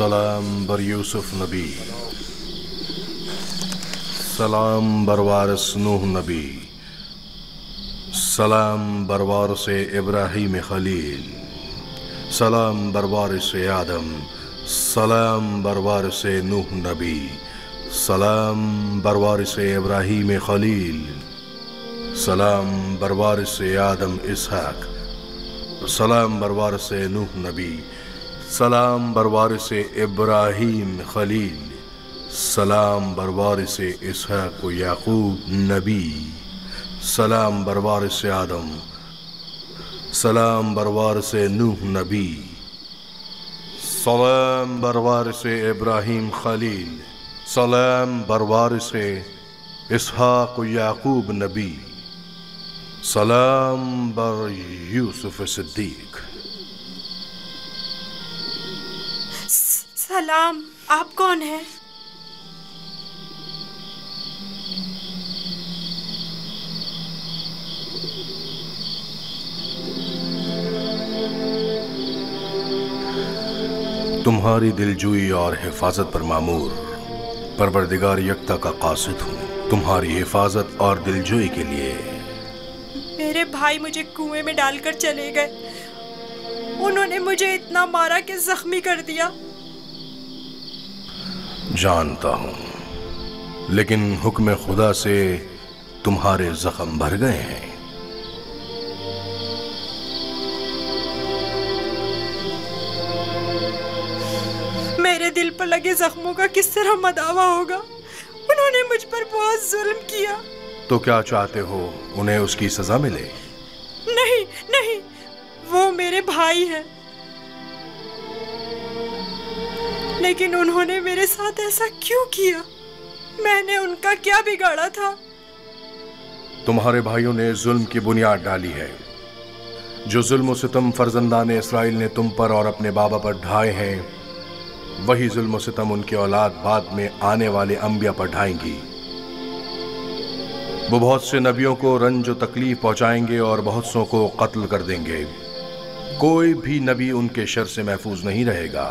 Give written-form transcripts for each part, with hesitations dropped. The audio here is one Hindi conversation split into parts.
सलाम बर यूसुफ नबी, सलाम बर वारिस नूह नबी, सलाम बर वारिस इब्राहीम खलील, सलाम बर वारिस आदम, सलाम बर वारिस नूह नबी, सलाम बर वारिस इब्राहीम खलील, सलाम बर वारिस आदम इसहाक, सलाम बर वारिस नूह नबी, सलाम बर वारिस इब्राहीम खलील, सलाम बर वारिस इसहाक याकूब नबी, सलाम बर वारिस आदम, सलाम बर वारिस नूह नबी, सलाम बर वारिस इब्राहीम खलील, सलाम बर वारिस इसहाक याकूब नबी, सलाम बर यूसुफ सिद्दीक। सलाम, आप कौन हैं? तुम्हारी दिलजोई और हिफाजत पर मामूर परवरदिगार यकता का कासिद हूँ, तुम्हारी हिफाजत और दिलजोई के लिए। मेरे भाई मुझे कुएं में डालकर चले गए। उन्होंने मुझे इतना मारा कि जख्मी कर दिया। जानता हूँ, लेकिन हुक्म खुदा से तुम्हारे जख्म भर गए हैं। मेरे दिल पर लगे जख्मों का किस तरह मदावा होगा? उन्होंने मुझ पर बहुत जुल्म किया। तो क्या चाहते हो, उन्हें उसकी सजा मिले? नहीं नहीं, वो मेरे भाई हैं, लेकिन उन्होंने मेरे साथ ऐसा क्यों किया? मैंने उनका क्या बिगाड़ा था? तुम्हारे भाइयों ने जुल्म की बुनियाद डाली है। जो जुल्म सितम फर्जंदान इसराइल ने तुम पर और अपने बाबा पर ढाए हैं, वही जुल्म सितम उनकी औलाद बाद में आने वाले अंबिया पर ढाएंगी। वो बहुत से नबियों को रंज और तकलीफ पहुंचाएंगे और बहुत सौ को कत्ल कर देंगे। कोई भी नबी उनके शर से महफूज नहीं रहेगा।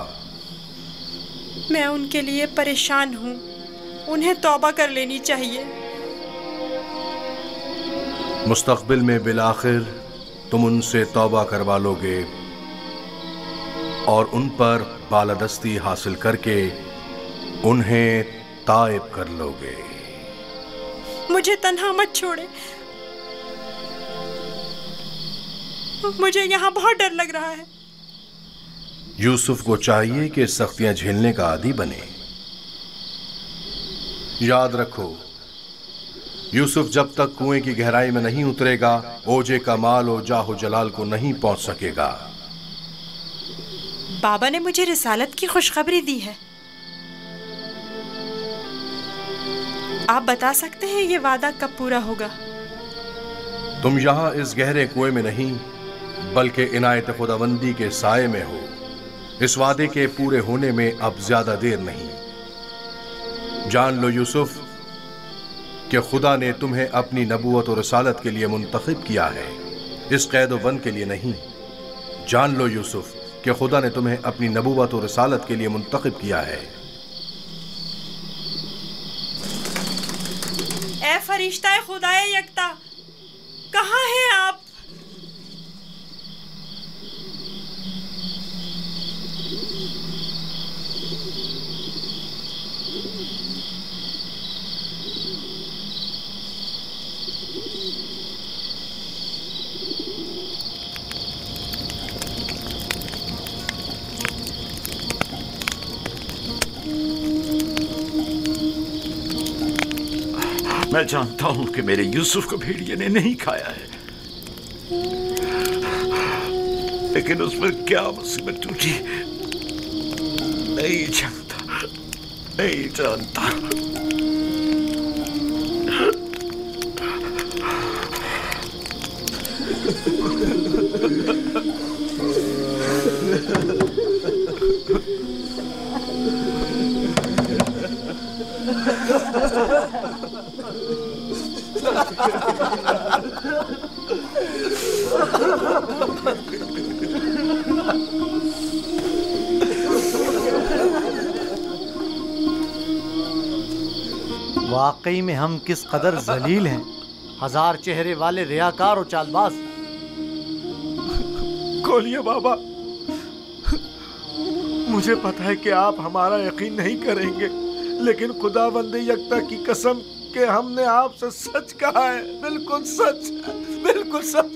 मैं उनके लिए परेशान हूँ। उन्हें तौबा कर लेनी चाहिए। मुस्तकबिल में बिलाखिर तुम उनसे तौबा करवा लोगे और उन पर बालादस्ती हासिल करके उन्हें ताइब कर लोगे। मुझे तन्हा मत छोड़े। मुझे यहाँ बहुत डर लग रहा है। यूसुफ को चाहिए कि सख्तियां झेलने का आदी बने। याद रखो, यूसुफ जब तक कुएं की गहराई में नहीं उतरेगा, ओजे का माल और जाहो जलाल को नहीं पहुंच सकेगा। बाबा ने मुझे रिसालत की खुशखबरी दी है। आप बता सकते हैं ये वादा कब पूरा होगा? तुम यहां इस गहरे कुएं में नहीं, बल्कि इनायत खुदाबंदी के साए में हो। इस वादे के पूरे होने में अब ज्यादा देर नहीं। जान लो यूसुफ कि खुदा ने तुम्हें अपनी नबूवत और रिसालत के लिए मुंतखब किया है, इस कैद व बंद के लिए नहीं। जान लो यूसुफ कि खुदा ने तुम्हें अपनी नबूवत और रिसालत के लिए मुंतखब किया है। ए फरिश्ता खुदाए यकता, कहाँ हैं आप? मैं जानता हूं कि मेरे यूसुफ को भेड़िए ने नहीं खाया है, लेकिन उस पर क्या मुसीबत टूटी नहीं जानता, नहीं जानता। वाकई में हम किस कदर जलील हैं, हजार चेहरे वाले रियाकार और चालबाज। खोलिए बाबा, मुझे पता है कि आप हमारा यकीन नहीं करेंगे, लेकिन खुदावंद यकता की कसम कि हमने आपसे सच कहा है, बिल्कुल सच, बिल्कुल सच।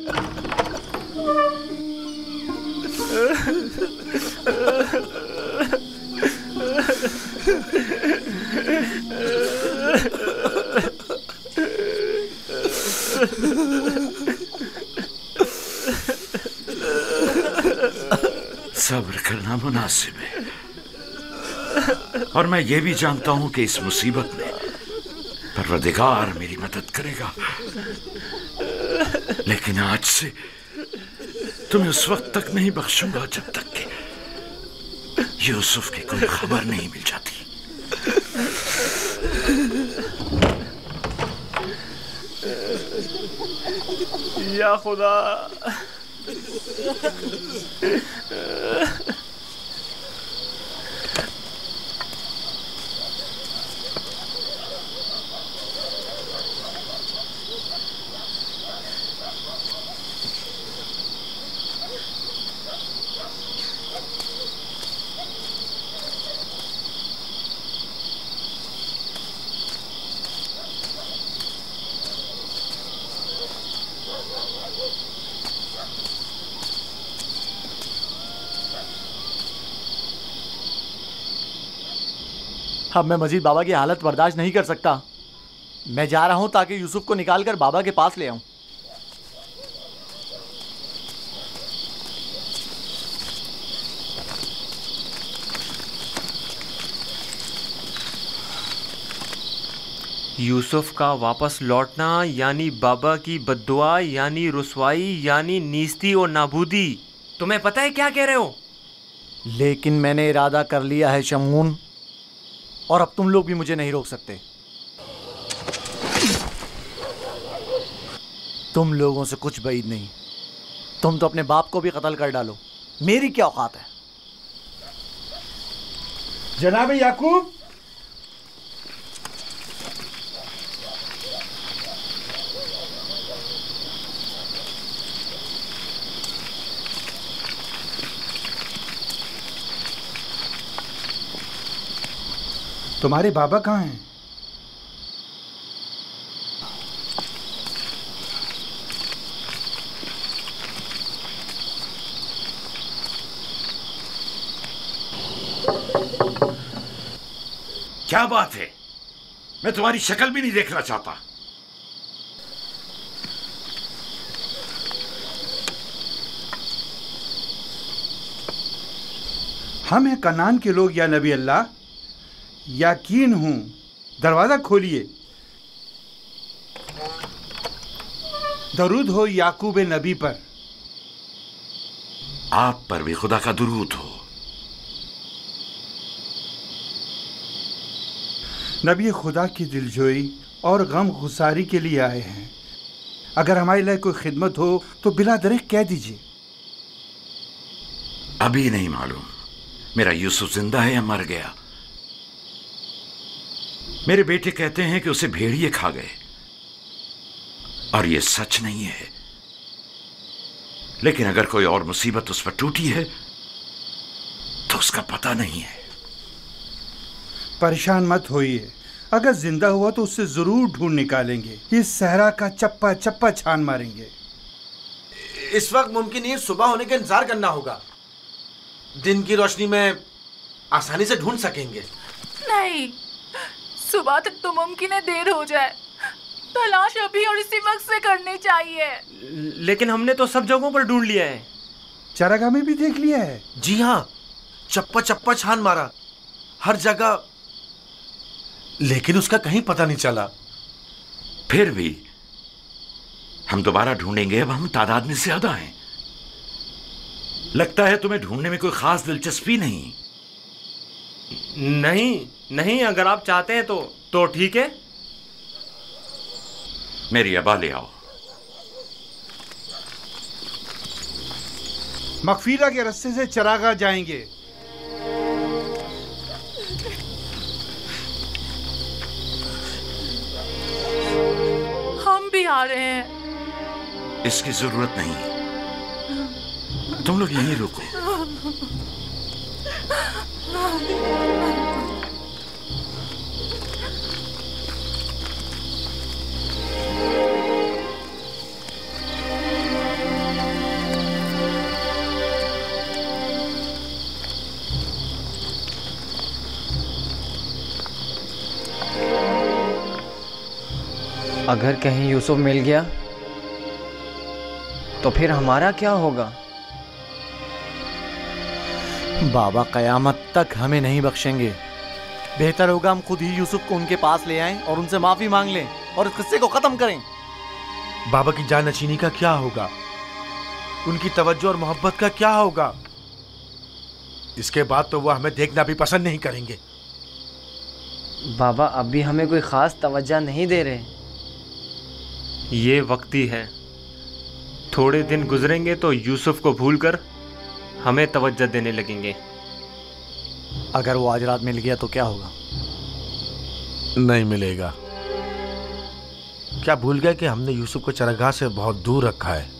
सब्र करना मुनासिब है, और मैं ये भी जानता हूं कि इस मुसीबत में परवरदिगार मेरी मदद करेगा। लेकिन आज से तुम्हें उस वक्त तक नहीं बख्शूंगा जब तक कि यूसुफ की कोई खबर नहीं मिल जाती। या खुदा, अब मैं मजीद बाबा की हालत बर्दाश्त नहीं कर सकता। मैं जा रहा हूं ताकि यूसुफ को निकालकर बाबा के पास ले आऊं। यूसुफ का वापस लौटना यानी बाबा की बद्दुआ, यानी रुसवाई, यानी नीस्ती और नाबूदी। तुम्हें पता है क्या कह रहे हो? लेकिन मैंने इरादा कर लिया है शमून, और अब तुम लोग भी मुझे नहीं रोक सकते। तुम लोगों से कुछ बईद नहीं। तुम तो अपने बाप को भी कत्ल कर डालो, मेरी क्या औकात है? जनाब याकूब, तुम्हारे बाबा कहाँ हैं? क्या बात है? मैं तुम्हारी शक्ल भी नहीं देखना चाहता। हम हैं कनान के लोग या नबी अल्लाह, यकीन हूं, दरवाजा खोलिए। दरूद हो याकूब नबी पर। आप पर भी खुदा का दुरूद हो। नबी खुदा की दिलजोई और गम गुसारी के लिए आए हैं। अगर हमारे लिए कोई खिदमत हो तो बिला दरेक कह दीजिए। अभी नहीं मालूम मेरा यूसुफ जिंदा है या मर गया। मेरे बेटे कहते हैं कि उसे भेड़िए खा गए, और यह सच नहीं है। लेकिन अगर कोई और मुसीबत उस पर टूटी है तो उसका पता नहीं है। परेशान मत होइए, अगर जिंदा हुआ तो उससे जरूर ढूंढ निकालेंगे। इस सहरा का चप्पा चप्पा छान मारेंगे। इस वक्त मुमकिन है सुबह होने का इंतजार करना होगा। दिन की रोशनी में आसानी से ढूंढ सकेंगे। नहीं, सुबह तक तो मुमकिन है देर हो जाए। तलाश अभी और इसी वक्त से करनी चाहिए। लेकिन हमने तो सब जगहों पर ढूंढ लिया है। चरागाह में भी देख लिया है। जी हाँ, चप्पा चप्पा छान मारा हर जगह, लेकिन उसका कहीं पता नहीं चला। फिर भी हम दोबारा ढूंढेंगे। अब हम तादाद में ज्यादा हैं। लगता है तुम्हें ढूंढने में कोई खास दिलचस्पी नहीं। नहीं, अगर आप चाहते हैं तो ठीक है। मेरी अबा ले आओ। मगफीरा के रास्ते से चरागाह जाएंगे। भी आ रहे हैं। इसकी जरूरत नहीं, तुम लोग यहीं रुको। अगर कहीं यूसुफ मिल गया तो फिर हमारा क्या होगा? बाबा कयामत तक हमें नहीं बख्शेंगे। बेहतर होगा हम खुद ही यूसुफ को उनके पास ले आएं और उनसे माफी मांग लें और इस किस्से को खत्म करें। बाबा की जाननशीनी का क्या होगा? उनकी तवज्जो और मोहब्बत का क्या होगा? इसके बाद तो वो हमें देखना भी पसंद नहीं करेंगे। बाबा अब भी हमें कोई खास तवज्जो नहीं दे रहे। ये वक्ती है, थोड़े दिन गुजरेंगे तो यूसुफ को भूलकर हमें तवज्जो देने लगेंगे। अगर वो आज रात मिल गया तो क्या होगा? नहीं मिलेगा। क्या भूल गए कि हमने यूसुफ को चरगाह से बहुत दूर रखा है?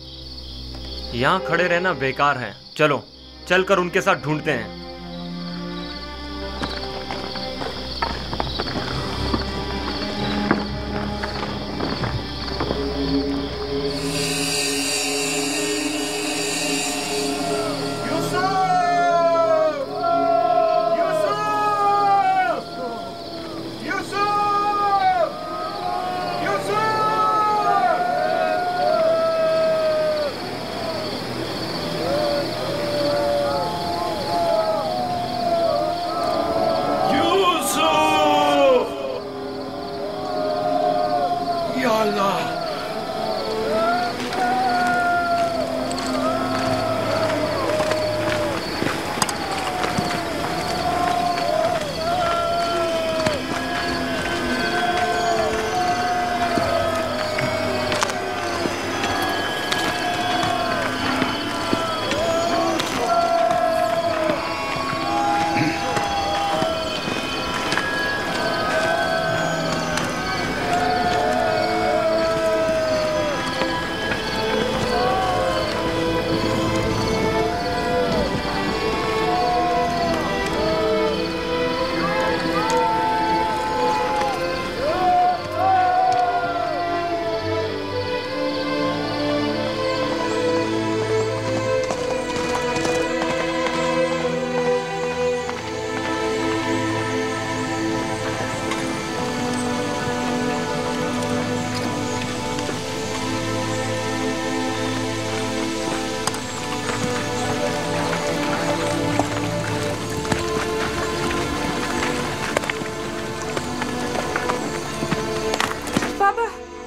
यहाँ खड़े रहना बेकार है। चलो चलकर उनके साथ ढूंढते हैं।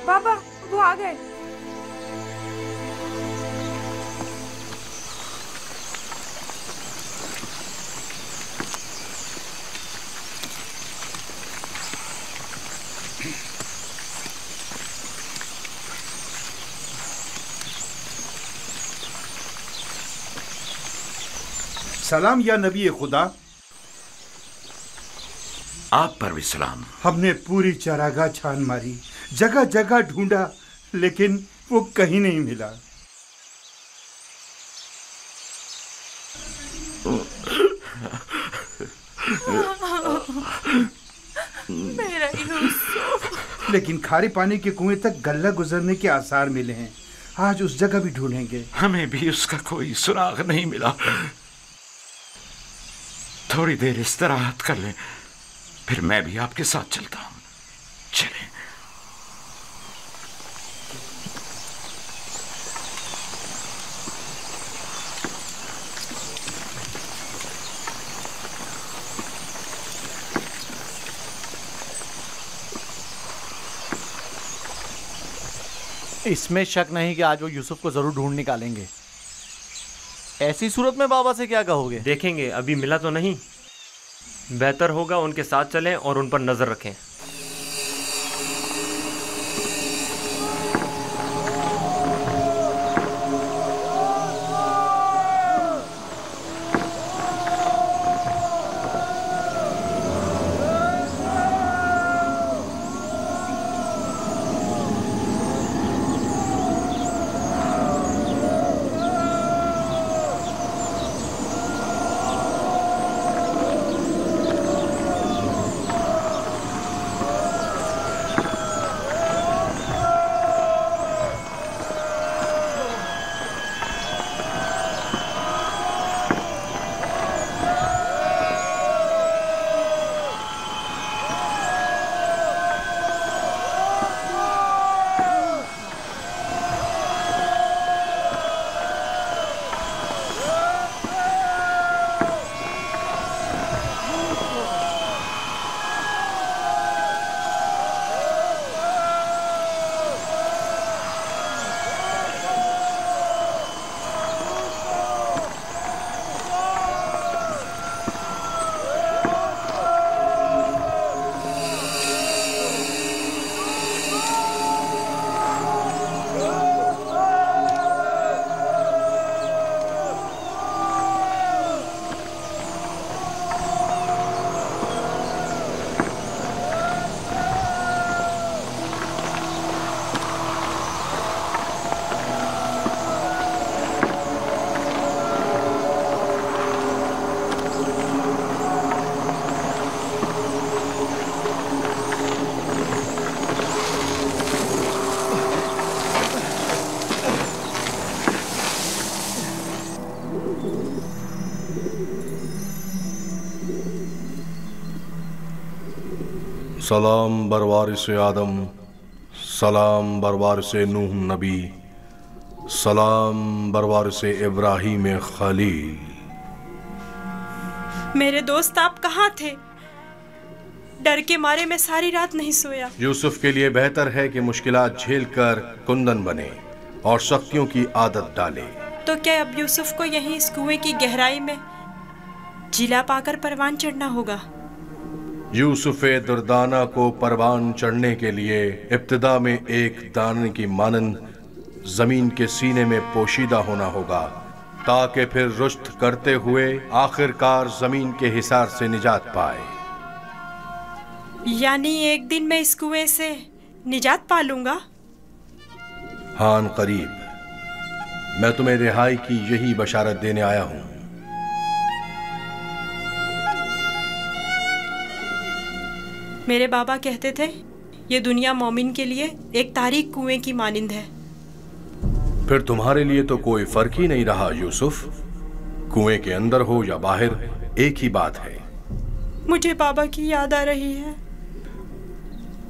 पापा वो आ गए। सलाम या नबी खुदा। आप पर भी सलाम। हमने पूरी चरागाह छान मारी, जगह जगह ढूंढा, लेकिन वो कहीं नहीं मिला। मेरा यूसुफ। लेकिन खारे पानी के कुएं तक गल्ला गुजरने के आसार मिले हैं। आज उस जगह भी ढूंढेंगे। हमें भी उसका कोई सुराग नहीं मिला। थोड़ी देर इस्तराहत कर लें, फिर मैं भी आपके साथ चलता हूं। चलें। इसमें शक नहीं कि आज वो यूसुफ को जरूर ढूंढ निकालेंगे। ऐसी सूरत में बाबा से क्या कहोगे? देखेंगे, अभी मिला तो नहीं। बेहतर होगा उनके साथ चलें और उन पर नजर रखें। सलाम बरवारिस आदम, सलाम बरवारिस नूह नबी, सलाम बरवारिस इब्राहीम खलील। मेरे दोस्त आप कहाँ थे? डर के मारे मैं सारी रात नहीं सोया। यूसुफ के लिए बेहतर है कि मुश्किलात झेल कर कुंदन बने और शक्तियों की आदत डाले। तो क्या अब यूसुफ को यहीं इस कुएं की गहराई में जिला पाकर परवान चढ़ना होगा? यूसुफ दुर्दाना को परवान चढ़ने के लिए इब्तिदा में एक दाने की मानंद जमीन के सीने में पोशीदा होना होगा, ताकि फिर रुश्त करते हुए आखिरकार जमीन के हिसार से निजात पाए। यानी एक दिन मैं इस कुएं से निजात पा लूंगा? हान करीब। मैं तुम्हें रिहाई की यही बशारत देने आया हूं। मेरे बाबा कहते थे ये दुनिया मोमिन के लिए एक तारीक कुएं की मानिंद है। फिर तुम्हारे लिए तो कोई फर्क ही नहीं रहा यूसुफ। कुएं के अंदर हो या बाहर, एक ही बात है। मुझे बाबा की याद आ रही है।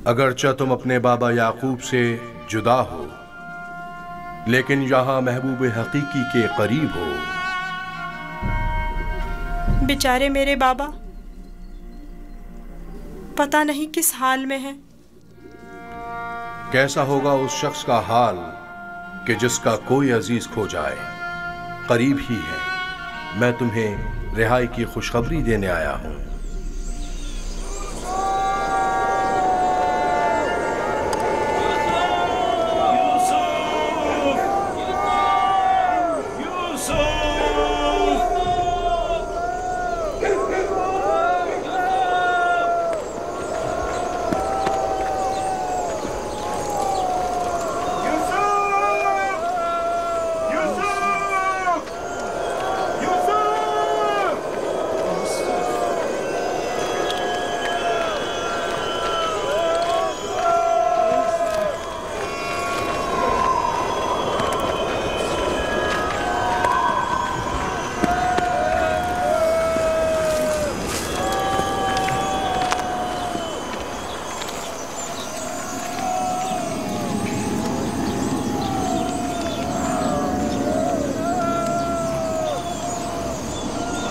अगरचा तुम अपने बाबा याकूब से जुदा हो, लेकिन यहां महबूब हकीकी के करीब हो। बेचारे मेरे बाबा पता नहीं किस हाल में हैं। कैसा होगा उस शख्स का हाल कि जिसका कोई अजीज खो जाए। करीब ही है। मैं तुम्हें रिहाई की खुशखबरी देने आया हूं।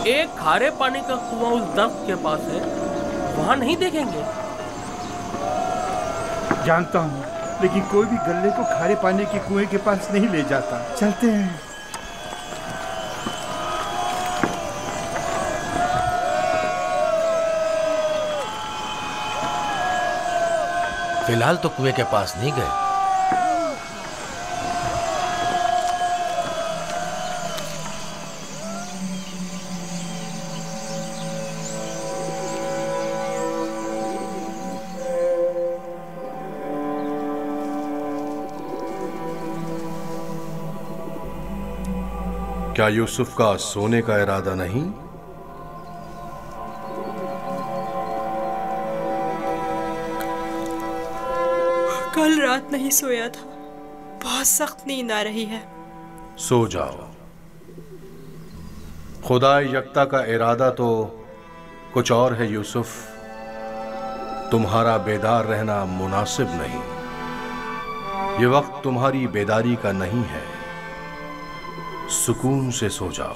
एक खारे पानी का कुआं उस दर्ख्त के पास है, वहां नहीं देखेंगे? जानता हूँ, लेकिन कोई भी गल्ले को खारे पानी के कुएं के पास नहीं ले जाता। चलते हैं। फिलहाल तो कुएं के पास नहीं गए। क्या यूसुफ का सोने का इरादा नहीं? कल रात नहीं सोया था, बहुत सख्त नींद आ रही है। सो जाओ। खुदा यकता का इरादा तो कुछ और है यूसुफ। तुम्हारा बेदार रहना मुनासिब नहीं। ये वक्त तुम्हारी बेदारी का नहीं है। सुकून से सो जाओ।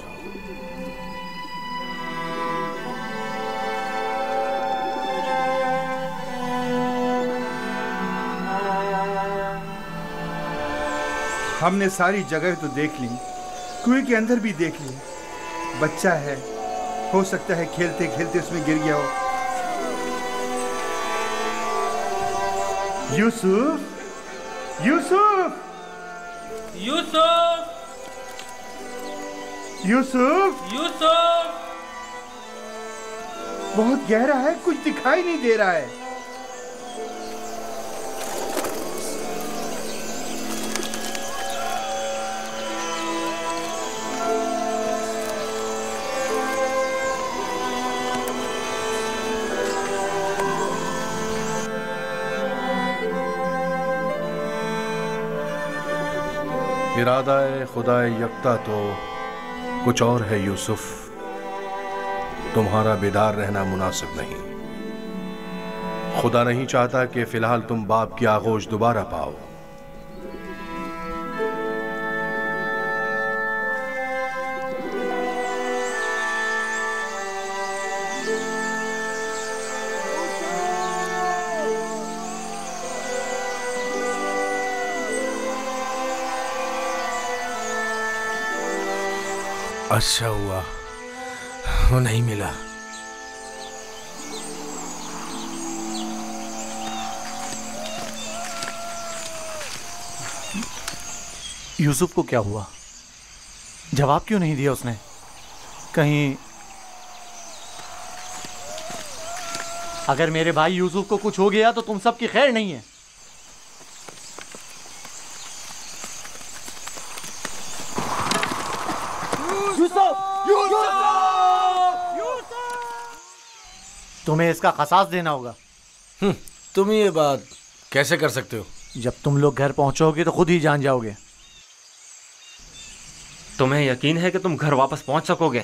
हमने सारी जगह तो देख ली, कुएं के अंदर भी देख ली। बच्चा है, हो सकता है खेलते खेलते उसमें गिर गया हो। यूसुफ, यूसुफ, यूसुफ, यूसुफ, यूसुफ। बहुत गहरा है, कुछ दिखाई नहीं दे रहा है। इरादा खुदा यकता तो कुछ और है यूसुफ। तुम्हारा बेदार रहना मुनासिब नहीं। खुदा नहीं चाहता कि फिलहाल तुम बाप की आगोश दोबारा पाओ। अच्छा हुआ वो नहीं मिला। यूसुफ को क्या हुआ? जवाब क्यों नहीं दिया उसने? कहीं अगर मेरे भाई यूसुफ को कुछ हो गया तो तुम सबकी खैर नहीं है। तुम्हें इसका खसास देना होगा। तुम ये बात कैसे कर सकते हो? जब तुम लोग घर पहुंचोगे तो खुद ही जान जाओगे। तुम्हें यकीन है कि तुम घर वापस पहुंच सकोगे?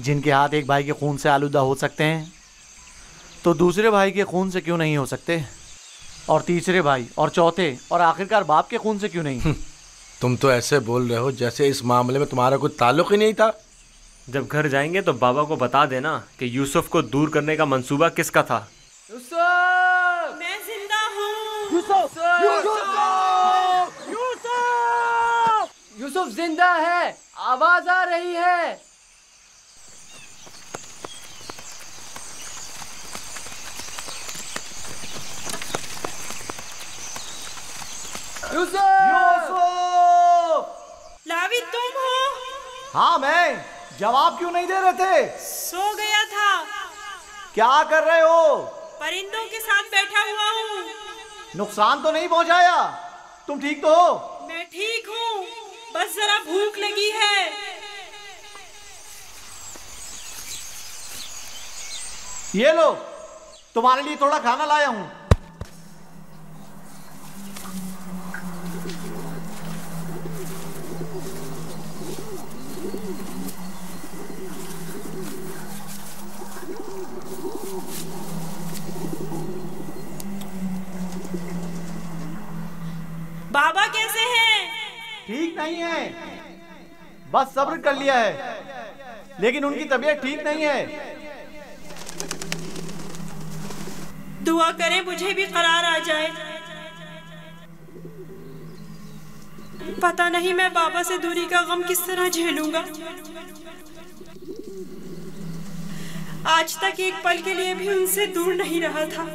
जिनके हाथ एक भाई के खून से आलूदा हो सकते हैं तो दूसरे भाई के खून से क्यों नहीं हो सकते? और तीसरे भाई और चौथे और आखिरकार बाप के खून से क्यों नहीं? तुम तो ऐसे बोल रहे हो जैसे इस मामले में तुम्हारा कोई ताल्लुक ही नहीं था। जब घर जाएंगे तो बाबा को बता देना कि यूसुफ को दूर करने का मंसूबा किसका था। यूसुफ! मैं जिंदा हूँ। यूसुफ! यूसुफ जिंदा है, आवाज आ रही है। यूसुफ! लावी तुम हो? हाँ मैं। जवाब क्यों नहीं दे रहे थे? सो गया था। क्या कर रहे हो? परिंदों के साथ बैठा हुआ हूँ। नुकसान तो नहीं पहुंचाया? तुम ठीक तो हो? मैं ठीक हूँ, बस जरा भूख लगी है। ये लो, तुम्हारे लिए थोड़ा खाना लाया हूँ। बाबा कैसे हैं? ठीक नहीं है, बस सब्र कर लिया है, लेकिन उनकी तबीयत ठीक नहीं है। दुआ करें मुझे भी करार आ जाए। पता नहीं मैं बाबा से दूरी का गम किस तरह झेलूंगा। आज तक एक पल के लिए भी उनसे दूर नहीं रहा था।